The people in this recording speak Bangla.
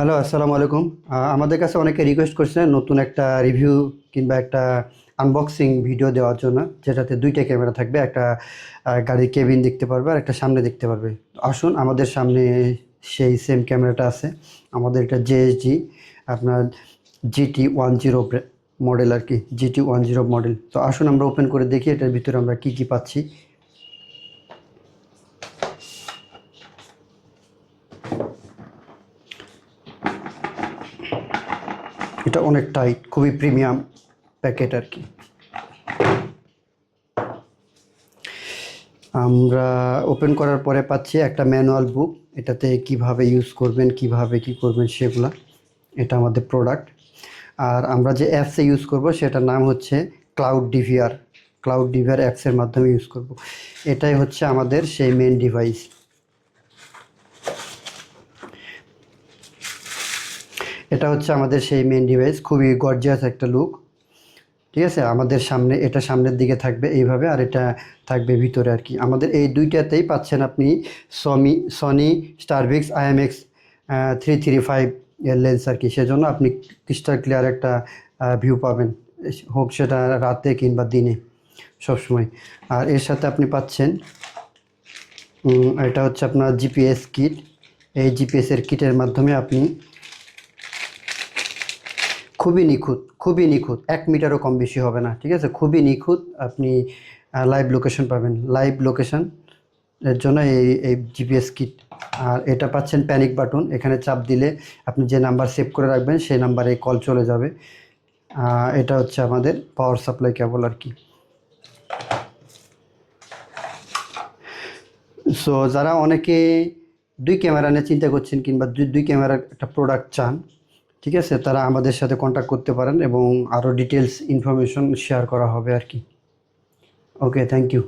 হ্যালো, আসসালামু আলাইকুম। আমাদের কাছে অনেকে রিকোয়েস্ট করছে নতুন একটা রিভিউ কিংবা একটা আনবক্সিং ভিডিও দেওয়ার জন্য, যেটাতে দুইটা ক্যামেরা থাকবে। একটা গাড়ির কেবিন দেখতে পারবে আর একটা সামনে দেখতে পারবে। আসুন, আমাদের সামনে সেই সেম ক্যামেরাটা আছে। আমাদের এটা জেএসজি, আপনার GT10 মডেল আর কি, GT10 মডেল। তো আসুন আমরা ওপেন করে দেখি এটার ভিতরে আমরা কি কি পাচ্ছি। এটা অনেক টাইট, খুবই প্রিমিয়াম প্যাকেট আর কি। আমরা ওপেন করার পরে পাচ্ছি একটা ম্যানুয়াল বুক, এটাতে কিভাবে ইউজ করবেন, কিভাবে কি করবেন সেগুলা। এটা আমাদের প্রোডাক্ট। আর আমরা যে অ্যাপসে ইউজ করব সেটার নাম হচ্ছে ক্লাউড ডিভিআর অ্যাপসের মাধ্যমে ইউজ করব। এটাই হচ্ছে আমাদের সেই মেন ডিভাইস। এটা হচ্ছে আমাদের সেই মেন ডিভাইস, খুবই গর্জিয়াস একটা লুক। ঠিক আছে, আমাদের সামনে, এটা সামনের দিকে থাকবে এইভাবে, আর এটা থাকবে ভিতরে আর কি। আমাদের এই দুইটাতেই পাচ্ছেন আপনি সনি স্টারভিক্স IMX 335 এর লেন্স আর কি। সেজন্য আপনি ক্রিস্টাল ক্লিয়ার একটা ভিউ পাবেন, হোক সেটা রাতে কিংবা দিনে, সবসময়। আর এর সাথে আপনি পাচ্ছেন এটা হচ্ছে আপনার জিপিএস কিট। এই জিপিএসের কিটের মাধ্যমে আপনি খুবই নিখুঁত 1 মিটারও কম বেশি হবে না, ঠিক আছে? খুবই নিখুঁত আপনি লাইভ লোকেশন পাবেন। লাইভ লোকেশন এর জন্য এই জিপিএস কিট। আর এটা পাচ্ছেন প্যানিক বাটন, এখানে চাপ দিলে আপনি যে নাম্বার সেভ করে রাখবেন সেই নাম্বারে কল চলে যাবে। এটা হচ্ছে আমাদের পাওয়ার সাপ্লাই কেবল আর কি। সো যারা অনেকে দুই ক্যামেরা নিয়ে চিন্তা করছেন কিংবা দুই ক্যামেরার একটা প্রোডাক্ট চান, ঠিক আছে, তারা আমাদের সাথে কন্ট্যাক্ট করতে পারেন এবং আরও ডিটেলস ইনফরমেশন শেয়ার করা হবে আর কি। ওকে, থ্যাংক ইউ।